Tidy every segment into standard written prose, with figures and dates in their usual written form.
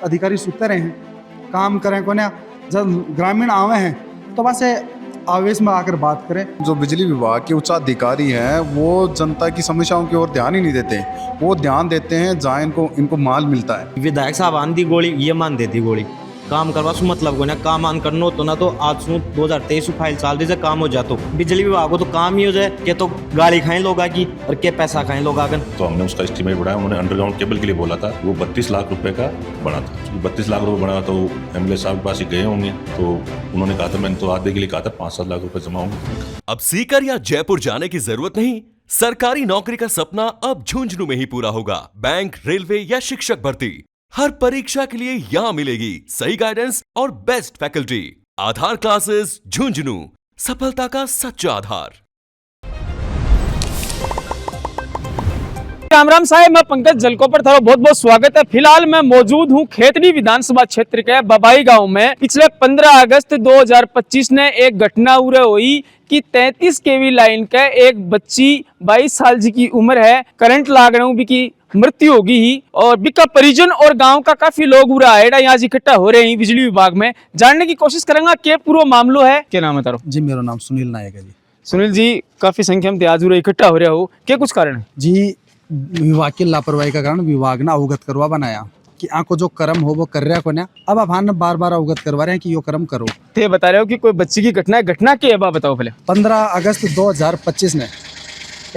अधिकारी सुते रहे हैं, काम करें को ना। जब ग्रामीण आवे हैं तो बस आवेश में आकर बात करें। जो बिजली विभाग के उच्च अधिकारी हैं वो जनता की समस्याओं की ओर ध्यान ही नहीं देते। वो ध्यान देते हैं जहाँ इनको माल मिलता है। विधायक साहब आंधी गोली ये मान देती गोली काम करवा सु मतलब को ना काम आन करनो तो ना तो आज सु 2023 फाइल चाल रही काम हो जातो। बिजली विभाग को तो काम ही हो जाए के तो गाड़ी खाएं लोग की और के पैसा खाएं लोग आगन। तो हमने उसका एस्टीमेट बढ़ाया। उन्होंने अंडरग्राउंड केबल के लिए बोला था, वो 32 लाख रुपए का बना था। 32 लाख रुपए बना तो एमएलए साहब के पास ही गए होंगे, तो उन्होंने कहा था, मैंने तो आधे के लिए कहा था 5-7 लाख रुपए जमा होंगे। अब सीकर या जयपुर जाने की जरूरत नहीं। सरकारी नौकरी का सपना अब झुंझुनू में ही पूरा होगा। बैंक, रेलवे या शिक्षक भर्ती, हर परीक्षा के लिए यहाँ मिलेगी सही गाइडेंस और बेस्ट फैकल्टी। आधार क्लासेस झुंझुनू, सफलता का सच्चा आधार। राम राम साहेब, मैं पंकज जलकोपर थारा बहुत बहुत स्वागत है। फिलहाल मैं मौजूद हूँ खेतड़ी विधानसभा क्षेत्र के बबाई गांव में। पिछले 15 अगस्त 2025 ने एक घटना हुई कि 33 केवी लाइन का एक बच्ची 22 साल जी की उम्र है, करंट लागने की मृत्यु होगी ही। और बिका परिजन और गांव का काफी लोग उरा है यहाँ इकट्ठा हो रहे हैं बिजली विभाग में। जानने की कोशिश करेंगे क्या पूरा मामलो है। क्या नाम है तारो? जी मेरा नाम सुनील नायक है जी। सुनील जी, काफी संख्या में आज इकट्ठा हो रहे हो, क्या कुछ कारण है? जी विभाग की लापरवाही का कारण विभाग ने अवगत करवा बनाया कि आंको जो कर्म हो वो कर रहा को ना। अब आप बार बार अवगत करवा रहे हैं कि यो कर्म करो। ते बता रहे हो कि कोई बच्ची की घटना है, घटना क्या है बताओ पहले। 15 अगस्त 2025 ने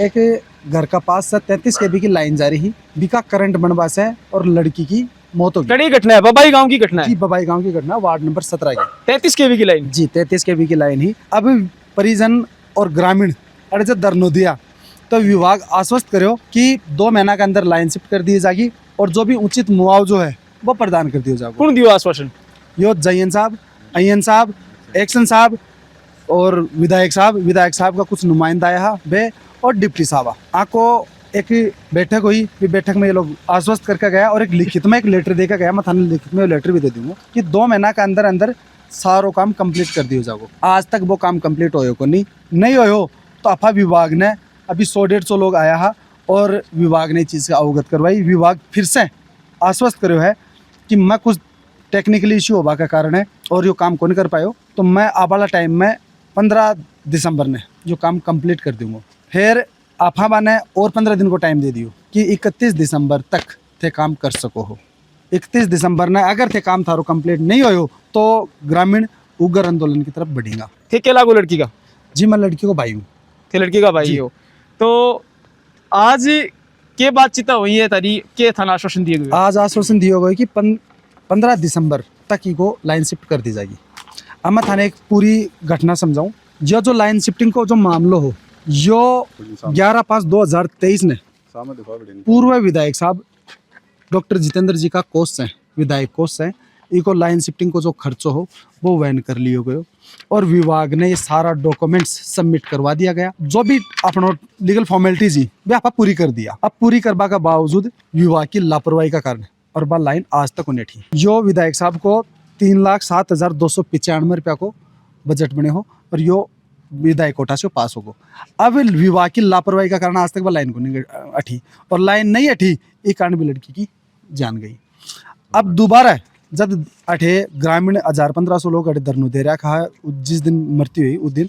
एक घर का पास से 33 केवी की लाइन जा रही, बिका करंट बनवा से और लड़की की मौत हो गई। कड़ी घटना है, बबाई गांव की घटना है जी, बबाई गांव की घटना, वार्ड नंबर 17 की। 33 केवी की लाइन जी 33 केवी की लाइन ही। अब परिजन और ग्रामीण अड़े दरनो दिया तो विभाग आश्वस्त करो कि 2 महीना के अंदर लाइन शिफ्ट कर दी जाएगी और जो भी उचित मुआवजो है वो प्रदान कर दिया जाएगा। कौन दियो आश्वासन? यो जयन साहब, अयन साहब, एक्शन साहब और विधायक साहब का कुछ नुमाइंदा आया वे और डिप्टी साहब। आपको एक बैठक हुई, बैठक में ये लोग आश्वस्त करके गया और एक लिखित में एक लेटर देकर गया। मैं थाने लिखित में लेटर भी दे दूंगा कि 2 महीना के अंदर अंदर सारो काम कंप्लीट कर दिया जाओ। आज तक वो काम कंप्लीट हो को नहीं हो तो अफा विभाग ने अभी 100-150 लोग आया है और विभाग ने चीज़ का अवगत करवाई। विभाग फिर से आश्वस्त करो है कि मैं कुछ टेक्निकली इश्यू होगा का कारण है और यो काम को नहीं कर पायो, तो मैं आने वाला टाइम में 15 दिसंबर ने जो काम कंप्लीट कर दूंगा। फिर आपा ने और 15 दिन को टाइम दे दियो कि 31 दिसंबर तक थे काम कर सको हो। 31 दिसंबर ने अगर थे काम थारो कंप्लीट नहीं हो तो ग्रामीण उग्र आंदोलन की तरफ बढ़ेगा। थे क्या लागू लड़की का? जी मैं लड़की को भाई हूँ। थे लड़की का भाई हो। तो आज के बातचीत हुई है तारी के थाना आश्वासन दिए गए? आज आश्वासन दिया गया कि 15 दिसंबर तक ही को लाइन शिफ्ट कर दी जाएगी। अब मैं थाने एक पूरी घटना समझाऊं। जो लाइन शिफ्टिंग को जो मामलो हो, यो 11/5/2023 ने पूर्व विधायक साहब डॉक्टर जितेंद्र जी का कोष है, विधायक कोष है, इको लाइन शिफ्टिंग को जो खर्चो हो वो वहन कर लियो गयो और विभाग ने ये सारा डॉक्यूमेंट्स सबमिट करवा दिया गया। जो भी अपना लीगल फॉर्मेलिटीज ही वे आप पूरी कर दिया। अब पूरी करवा का बावजूद विभाग की लापरवाही का कारण और बा लाइन आज तक उन्हें थी। जो विधायक साहब को 3,07,295 रुपया को बजट बने हो और यो विधायक कोटा से पास होगो। अब विभाग की लापरवाही का कारण आज तक वह लाइन को नहीं अठी और लाइन नहीं अठी, ये कारण भी लड़की की जान गई। अब दोबारा जब अठे ग्रामीण 1000-1500 लोग अठे धरनो दे रहा है जिस दिन मृत्यु हुई उस दिन,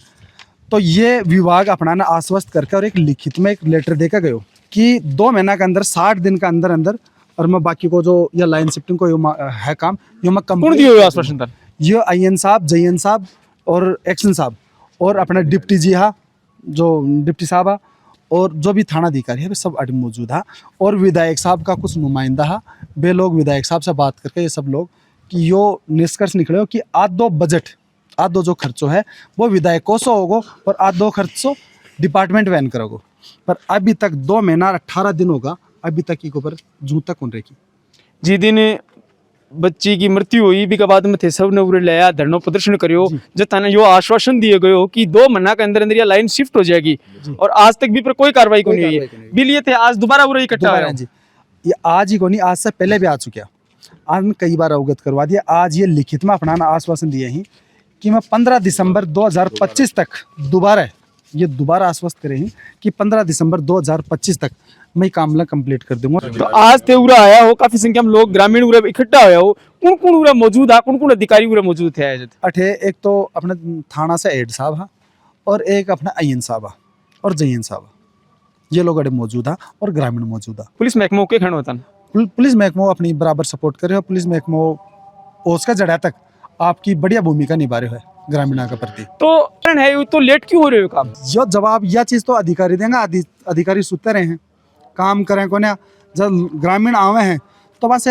तो ये विभाग अपना आश्वस्त करके और एक लिखित में एक लेटर देकर गयो कि 2 महीना के अंदर 60 दिन का अंदर अंदर और मैं बाकी को जो ये लाइन शिफ्टिंग को है काम यो मैं कंप्लीट। ये अयन साहब, जयन साहब और एक्शन साहब और अपना डिप्टी जी हा, जो डिप्टी साहब हा और जो भी थाना अधिकारी है वे सब अड मौजूद है और विधायक साहब का कुछ नुमाइंदा है। वे लोग विधायक साहब से बात करके ये सब लोग कि यो निष्कर्ष निकले हो कि आधो बजट, आधो जो खर्चो है वो विधायक को सो होगो और आधो खर्चो डिपार्टमेंट वैन करोगो। पर अभी तक 2 महीना 18 दिन होगा, अभी तक की ऊपर जू तक उन रेखी। जी दिन बच्ची की मृत्यु हुई भी के बाद में थे सब ने उरे लाया धरनो प्रदर्शन करियो, जब थाने यो आश्वासन दिए गए हो कि 2 महीना के अंदर अंदर ये लाइन शिफ्ट हो जाएगी और आज तक भी पर कोई कार्रवाई को नहीं हुई है। बिल थे आज दोबारा उरे इकट्ठा हुआ जी। ये आज ही को नहीं, आज से पहले भी आ चुका। आज मैं कई बार अवगत करवा दिया। आज ये लिखित में अपना आश्वासन दिए ही कि मैं 15 दिसंबर 2025 तक दोबारा ये दोबारा आश्वस्त करे हैं कि 15 दिसंबर 2025 तक मैं काम कंप्लीट कर दूंगा। तो आज ते उरा आया हो, काफी संख्या में लोग ग्रामीण उरा इकट्ठा होया हो, कौन कौन उरा मौजूद है, कौन कौन अधिकारी उरा मौजूद थे आज? अठे एक तो अपने थाना से एड साहब है और एक अपना अयन साहब है और जयन साहब है, ये लोग अड़े मौजूद है और ग्रामीण मौजूद है। पुलिस महकमों के खड़े होता है। पुलिस महकमा अपनी बराबर सपोर्ट करे और पुलिस महकमा उसका जड़ा तक आपकी बढ़िया भूमिका निभा रहे है ग्रामीणों के प्रति। तो है तो लेट क्यों हो रहे हो काम? जो जवाब यह चीज़ तो अधिकारी देंगे, अधिकारी सुते रहे हैं काम करें को ना। जब ग्रामीण आवे हैं तो बस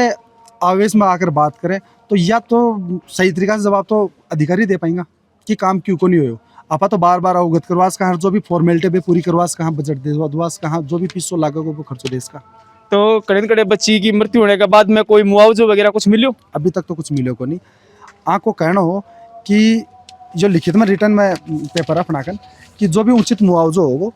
आवेश में आकर बात करें तो या तो सही तरीका से जवाब तो अधिकारी दे पाएंगा कि काम क्यों को नहीं हो। आपा तो बार बार अवगत करवास कहाँ, जो भी फॉर्मेलिटी पे पूरी करवास कहाँ, बजट देवास कहाँ, जो भी फीस लागो वो खर्चो देश का। तो कड़े बच्ची की मृत्यु होने के बाद में कोई मुआवजा वगैरह कुछ मिलो? अभी तक तो कुछ मिले को नहीं। आपको कहना हो कि जो लिखित में रिटर्न में पेपर अपनाकर कि जो भी उचित मुआवजा होगा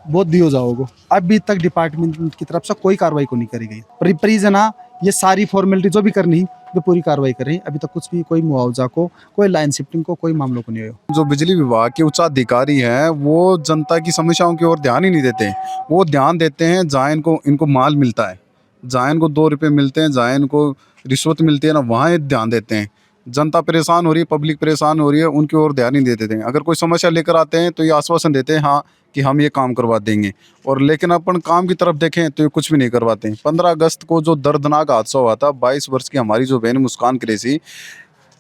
वो दियो जाओगे। अभी तक डिपार्टमेंट की तरफ से कोई कार्रवाई को नहीं करी गई। परिजना ये सारी फॉर्मेलिटी जो भी करनी वो पूरी कार्रवाई कर रही है। अभी तक कुछ भी कोई मुआवजा को, कोई लाइन शिफ्टिंग को, कोई मामलों को नहीं हुआ। जो बिजली विभाग के उच्च अधिकारी हैं वो जनता की समस्याओं की ओर ध्यान ही नहीं देते। वो ध्यान देते हैं जहाँ इनको माल मिलता है, जहाँ इनको 2 रुपये मिलते हैं, जहाँ इनको रिश्वत मिलती है ना, वहाँ ये ध्यान देते हैं। जनता परेशान हो रही है, पब्लिक परेशान हो रही है, उनकी ओर ध्यान नहीं देते थे। अगर कोई समस्या लेकर आते हैं तो ये आश्वासन देते हैं हाँ कि हम ये काम करवा देंगे, और लेकिन अपन काम की तरफ देखें तो ये कुछ भी नहीं करवाते हैं। 15 अगस्त को जो दर्दनाक हादसा हुआ था, 22 वर्ष की हमारी जो बहन मुस्कान क्रेसी,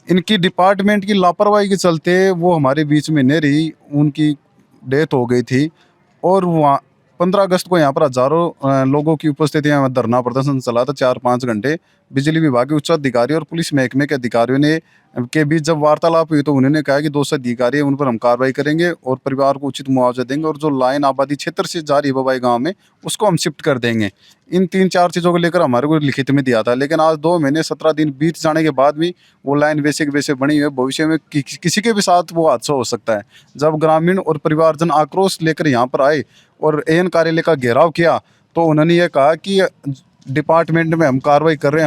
इनकी डिपार्टमेंट की लापरवाही के चलते वो हमारे बीच में नहीं रही, उनकी डेथ हो गई थी। और वहाँ 15 अगस्त को यहाँ पर हजारों लोगों की उपस्थिति में धरना प्रदर्शन चला था 4-5 घंटे। बिजली विभाग के उच्च अधिकारी और पुलिस महकमे के अधिकारियों ने के बीच जब वार्तालाप हुई तो उन्होंने कहा कि 200 अधिकारी हैं, उन पर हम कार्रवाई करेंगे और परिवार को उचित मुआवजा देंगे, और जो लाइन आबादी क्षेत्र से जा रही है बबाई गाँव में उसको हम शिफ्ट कर देंगे। इन 3-4 चीज़ों को लेकर हमारे को लिखित में दिया था, लेकिन आज 2 महीने 17 दिन बीत जाने के बाद भी वो लाइन वैसे के वैसे बनी हुई है। भविष्य में किसी के भी साथ वो हादसा हो सकता है। जब ग्रामीण और परिवारजन आक्रोश लेकर यहाँ पर आए और एएन कार्यालय का घेराव किया तो उन्होंने ये कहा कि डिपार्टमेंट में हम कार्रवाई कर रहे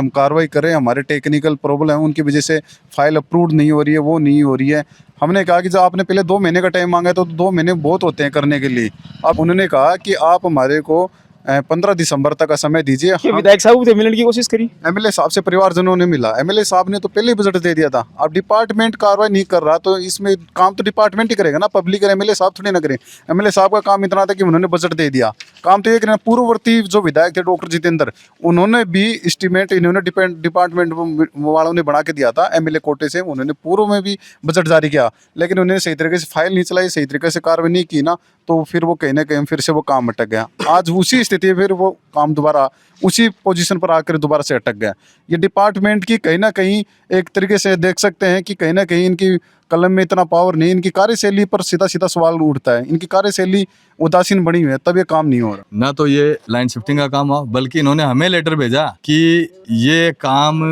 हैं, हमारे टेक्निकल प्रॉब्लम है, उनकी वजह से फाइल अप्रूव्ड नहीं हो रही है, वो नहीं हो रही है। हमने कहा कि जब आपने पहले 2 महीने का टाइम मांगा है तो 2 महीने बहुत होते हैं करने के लिए। अब उन्होंने कहा कि आप हमारे को 15 दिसंबर तक का समय दीजिए। विधायक साहब से मिलने की कोशिश करी, एमएलए साहब से परिवारजनों ने मिला, एमएलए साहब ने तो पहले ही बजट दे दिया था। अब डिपार्टमेंट कार्रवाई नहीं कर रहा तो इसमें काम तो डिपार्टमेंट ही करेगा ना, पब्लिक और एमएलए साहब थोड़ी ना करें। एमएलए साहब का काम इतना था कि उन्होंने बजट दे दिया, काम तो ये करना। पूर्ववर्ती जो विधायक थे डॉक्टर जितेंद्र, उन्होंने भी एस्टीमेट इन्होंने डिपार्टमेंट वालों ने बना के दिया था एमएलए कोटे से, उन्होंने पूर्व में भी बजट जारी किया, लेकिन उन्होंने सही तरीके से फाइल नहीं चलाई, सही तरीके से कार्रवाई नहीं की ना, तो फिर वो कहीं ना कहीं फिर से वो काम अटक गया। आज उसी स्थिति फिर वो काम दोबारा उसी पोजीशन पर आकर दोबारा से अटक गया। ये डिपार्टमेंट की कहीं ना कहीं एक तरीके से देख सकते हैं कि कहीं ना कहीं इनकी कलम में इतना पावर नहीं, इनकी कार्यशैली पर सीधा सीधा सवाल उठता है। इनकी कार्यशैली उदासीन बनी हुई है, तब ये काम नहीं हो रहा। ना तो ये लाइन शिफ्टिंग का काम हो, बल्कि इन्होंने हमें लेटर भेजा कि ये काम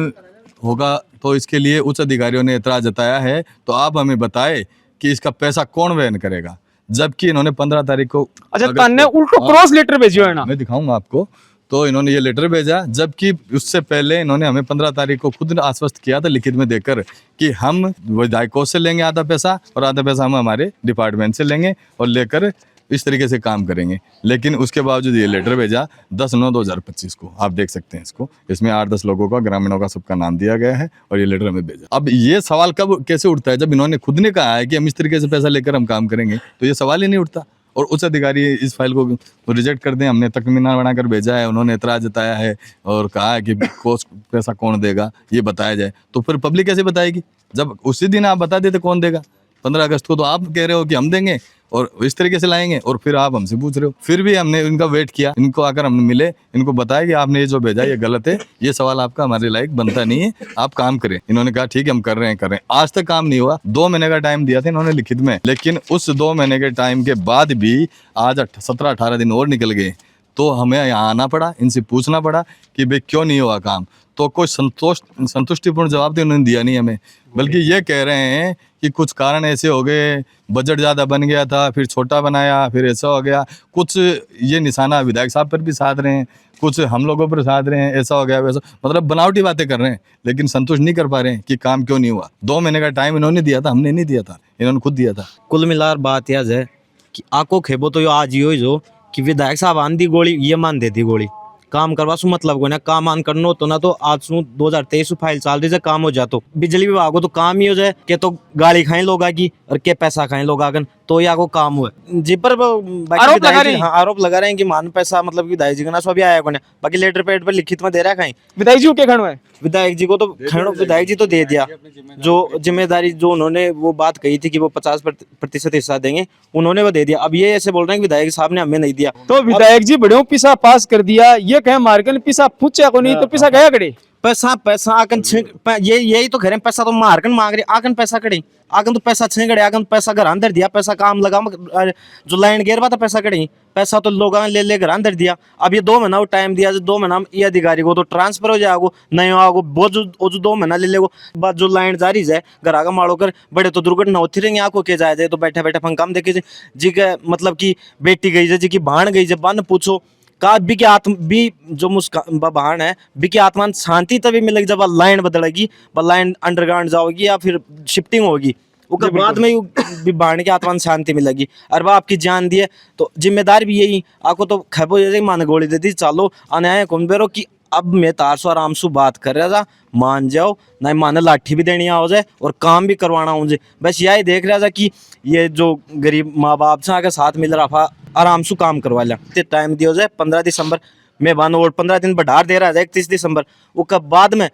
होगा तो इसके लिए उच्च अधिकारियों ने एतराज जताया है, तो आप हमें बताएं कि इसका पैसा कौन वहन करेगा। जबकि इन्होंने 15 तारीख को तन्ने उल्टो क्रॉस लेटर भेजियो है ना, मैं दिखाऊंगा आपको। तो इन्होंने ये लेटर भेजा, जबकि उससे पहले इन्होंने हमें 15 तारीख को खुद आश्वस्त किया था लिखित में देकर कि हम विधायकों से लेंगे आधा पैसा और आधा पैसा हम हमारे डिपार्टमेंट से लेंगे और लेकर इस तरीके से काम करेंगे। लेकिन उसके बावजूद ये लेटर भेजा 10/9/2025 को, आप देख सकते हैं इसको, इसमें 8-10 लोगों का, ग्रामीणों का सबका नाम दिया गया है और ये लेटर हमें भेजा। अब ये सवाल कब कैसे उठता है, जब इन्होंने खुद ने कहा है कि हम इस तरीके से पैसा लेकर हम काम करेंगे, तो ये सवाल ही नहीं उठता। और उच्च अधिकारी इस फाइल को रिजेक्ट कर दें, हमने तकमीना बनाकर भेजा है, उन्होंने एतराज जताया है और कहा है कि कोस्ट पैसा कौन देगा ये बताया जाए। तो फिर पब्लिक कैसे बताएगी, जब उसी दिन आप बता देते कौन देगा। 15 अगस्त को तो आप कह रहे हो कि हम देंगे और इस तरीके से लाएंगे, और फिर आप हमसे पूछ रहे हो। फिर भी हमने इनका वेट किया, इनको आकर हम मिले, इनको बताया कि आपने ये जो भेजा ये गलत है, ये सवाल आपका हमारे लायक बनता नहीं है, आप काम करें। इन्होंने कहा ठीक है हम कर रहे हैं। आज तक काम नहीं हुआ। 2 महीने का टाइम दिया था इन्होंने लिखित में, लेकिन उस 2 महीने के टाइम के बाद भी आज 17-18 दिन और निकल गए, तो हमें यहाँ आना पड़ा, इनसे पूछना पड़ा कि भाई क्यों नहीं हुआ काम। तो कोई संतुष्टिपूर्ण जवाब तो उन्होंने दिया नहीं हमें, बल्कि ये कह रहे हैं कि कुछ कारण ऐसे हो गए, बजट ज़्यादा बन गया था, फिर छोटा बनाया, फिर ऐसा हो गया। कुछ ये निशाना विधायक साहब पर भी साध रहे हैं, कुछ हम लोगों पर साध रहे हैं, ऐसा हो गया वैसा, मतलब बनावटी बातें कर रहे हैं, लेकिन संतुष्ट नहीं कर पा रहे हैं कि काम क्यों नहीं हुआ। 2 महीने का टाइम इन्होंने दिया था, हमने नहीं दिया था, इन्होंने खुद दिया था। कुल मिलाकर बात यह है कि आको खेबो तो यो आज ही जो कि विधायक साहब आंधी गोली ये मान देती गोली काम करवा सु मतलब को ना काम आन करनो तो ना तो आज सु 2023 फाइल चाल रही है काम हो जातो बिजली विभाग को तो काम ही हो जाए के तो गाड़ी खाए लोग आगी और के पैसा खाए लोग आगन तो या को काम हुआ जी पर आरोप लगा रहे हैं। हाँ आरोप लगा रहे हैं कि मान पैसा मतलब विधायक जी का ना सो अभी आया को ना बाकी लेटर पैड पर लिखित में दे रहा है कहीं विधायक जी को क्या खड़ो है? विधायक जी को तो विधायक जी तो दे दिया जो जिम्मेदारी जो उन्होंने वो बात कही थी कि वो 50% हिस्सा देंगे उन्होंने वो दे दिया। अब ये ऐसे बोल रहे हैं कि विधायक साहब ने हमें नहीं दिया तो विधायक जी बड़े पिसा पास कर दिया, ये कहे मार्कन पिसा पूछा को नहीं तो पिसा गया कड़े पैसा आकन ये यही तो कह रहे हैं पैसा तो मारकन मांग रहे आकन पैसा कड़े आकन तो पैसा छेगड़े आकन पैसा घर अंदर दिया पैसा काम लगा जो लाइन गेरवा था पैसा कड़े पैसा तो लोग ले घर अंदर दिया। अब ये 2 महीना टाइम दिया 2 महीना ये अधिकारी को तो ट्रांसफर हो जाएगा नहीं होगा वो जो 2 महीना ले लेगो बाद जो लाइन जारी है घर आगा माड़ो कर बड़े तो दुर्घटना होती रहेंगे आंखों के जाए तो बैठे बैठे फंकाम देखे जी के मतलब की बेटी गई है जी की भाण गई है बन पूछो का बी के आत्म भी जो मुस्कान बहान है बी की आत्मा शांति तभी मिलेगी जब लाइन बदलेगी लाइन अंडरग्राउंड जाओगी या फिर शिफ्टिंग होगी उसके बाद में भी बाढ़ के आत्मा शांति मिलेगी। और वह आपकी जान दिए तो जिम्मेदार भी यही आपको तो खबो जैसे मान गोली दे दी चलो अन्याय कौन बेरो कि अब मैं तार सो आराम से बात कर रहा था मान जाओ नहीं माने लाठी भी देनी हो जाए और काम भी करवाना हो जाए बस यही देख रहा था कि ये जो गरीब माँ बाप से आके साथ मिल रहा था आराम से काम करवा लिया टाइम दिया जाए 15 दिसंबर मैं बन और 15 दिन बढ़ार दे रहा था 31 दिसंबर उसके बाद में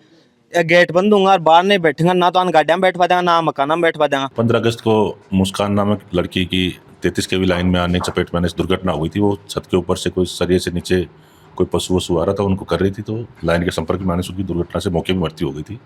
गेट बंद दूंगा और बाहर नहीं बैठूंगा ना तो अन गाड़ियाँ में बैठवा देंगे ना मकान में बैठवा देंगे। 15 अगस्त को मुस्कान नामक लड़की की 33 केवी लाइन में आने चपेट में आने से दुर्घटना हुई थी। वो छत के ऊपर से कोई सरिये से नीचे कोई पशु वशु आ रहा था उनको कर रही थी तो लाइन के संपर्क में आने से उनकी दुर्घटना से मौके में मृत्यु हो गई थी।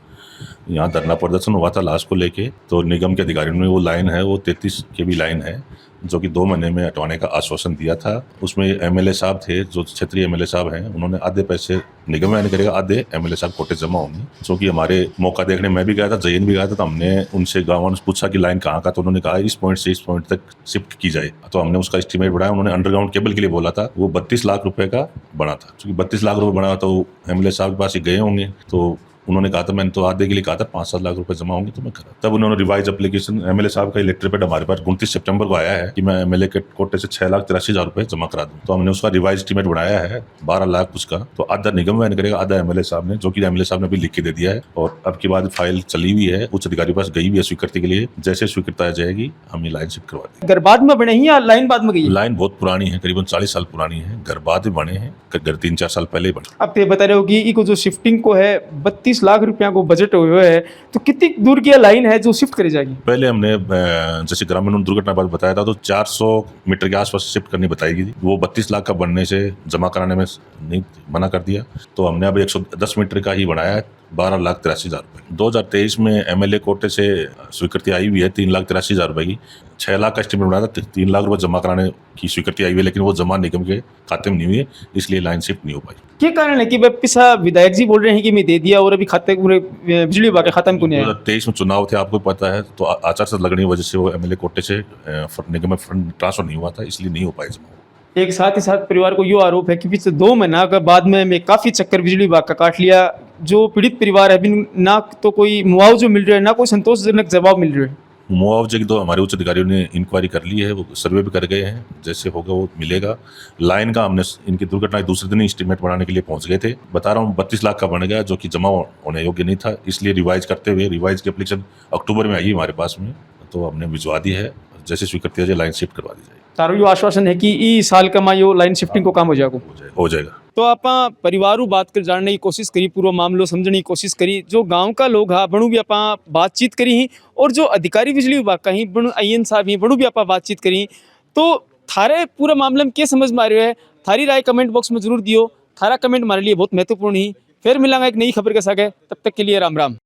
यहाँ धरना प्रदर्शन हुआ था लाश को लेके तो निगम के अधिकारियों ने वो लाइन है वो 33 केवी लाइन है जो कि 2 महीने में हटवाने का आश्वासन दिया था। उसमें एमएलए साहब थे जो क्षेत्रीय एमएलए साहब हैं उन्होंने आधे पैसे निगम में करेगा आधे एमएलए साहब कोटे जमा होंगे जो कि हमारे मौका देखने मैं भी गया था जयन भी गया था तो हमने उनसे गाँव ने पूछा कि लाइन कहाँ का तो उन्होंने कहा इस पॉइंट से इस पॉइंट तक शिफ्ट की जाए तो हमने उसका एस्टीमेट बढ़ाया। उन्होंने अंडरग्राउंड केबल के लिए बोला था वो 32 लाख रुपए का बना था क्योंकि 32 लाख रुपए बना तो एमएलए साहब के पास ही गए होंगे तो उन्होंने कहा था मैंने तो आधे के लिए कहा था 5-7 लाख रुपए जमा होंगे तो मैं करा। तब उन्होंने रिवाइज एप्लीकेशन एमएलए साहब का लेटर पैड हमारे पास 29 सितंबर को आया है कि मैं एमएलए के कोटे से 6,83,000 रुपए जमा करा दूं तो हमने उसका रिवाइज एस्टीमेट बनाया है 12 लाख उसका तो आधा निगम वहन करेगा आधा एमएलए साहब ने जो कि एमएलए साहब ने भी लिख के दे दिया है और अब की बाद फाइल चली हुई है उच्च अधिकारी के पास गई हुई है स्वीकृति के लिए। जैसे स्वीकृति आ जाएगी हम ये लाइन शिफ्ट करवा देंगे। घर बाद में बने ही या लाइन बाद में गई? लाइन बहुत पुरानी है करीबन 40 साल पुरानी है घर बाद में बने हैं घर 3-4 साल पहले ही बने। अब ये बता रहे हो कि इको जो शिफ्टिंग को है 32 लाख रुपया को बजट हुए है तो कितनी दूर की लाइन है जो शिफ्ट करी जाएगी? पहले हमने जैसे ग्रामीण दुर्घटना बाद बताया था तो 400 मीटर के आसपास शिफ्ट करनी बताई गई थी वो 32 लाख का बनने से जमा कराने में नहीं मना कर दिया तो हमने अब 110 मीटर का ही बनाया है 12,83,000 रुपये। 2023 में एमएलए कोटे से स्वीकृति आई हुई है 3,83,000 रुपये की 6 लाख का एस्टीमेट बनाया था 3 लाख रुपये जमा कराने की स्वीकृति आई हुई है लेकिन वो जमा निगम के खाते में नहीं हुई है इसलिए लाइन शिफ्ट नहीं हो पाई। क्या कारण है कि पिसा विधायक जी बोल रहे हैं कि मैं दे दिया और अभी खाते पूरे बिजली विभाग के खाते में क्यों नहीं आया? 2023 में चुनाव थे आपको पता है तो आचार संहिता लगने की वजह से वो एमएलए कोटे से निगम में फंड ट्रांसफर नहीं हुआ था इसलिए नहीं हो पाया जमा। एक साथ ही साथ परिवार को यो आरोप है कि पिछले 2 महीना के बाद में मैं काफी चक्कर बिजली विभाग का काट लिया जो पीड़ित परिवार है अभी ना तो कोई मुआवजा मिल रहा है ना कोई संतोषजनक जवाब मिल रहा है। मुआवजे की तो हमारे उच्च अधिकारियों ने इंक्वायरी कर ली है वो सर्वे भी कर गए हैं जैसे होगा वो मिलेगा। लाइन का हमने इनकी दुर्घटना दूसरे दिन एस्टीमेट बनाने के लिए पहुंच गए थे बता रहा हूँ 32 लाख का बन गया जो कि जमा होने योग्य नहीं था इसलिए रिवाइज करते हुए रिवाइज की एप्लीकेशन अक्टूबर में आई हमारे पास में तो हमने भिजवा दी है जैसे स्वीकृति हो जाए लाइन शिफ्ट करवा दी जाएगी। तारो यो आश्वासन है कि ई साल का यो लाइन शिफ्टिंग को काम हो जाएगा हो जाएगा। तो आप परिवारों बात कर जानने की कोशिश करी पूरा मामलो समझने की कोशिश करी जो गांव का लोग हा बणु भी आप बातचीत करी ही और जो अधिकारी बिजली विभाग का ही बणु आईएन साहब ही बणु भी आप बातचीत करी तो थारे पूरा मामले में क्या समझ में आ रहे है थारी राय कमेंट बॉक्स में जरूर दियो। थारा कमेंट हमारे लिए बहुत महत्वपूर्ण ही। फिर मिलांगा एक नई खबर के साथ, तब तक के लिए राम राम।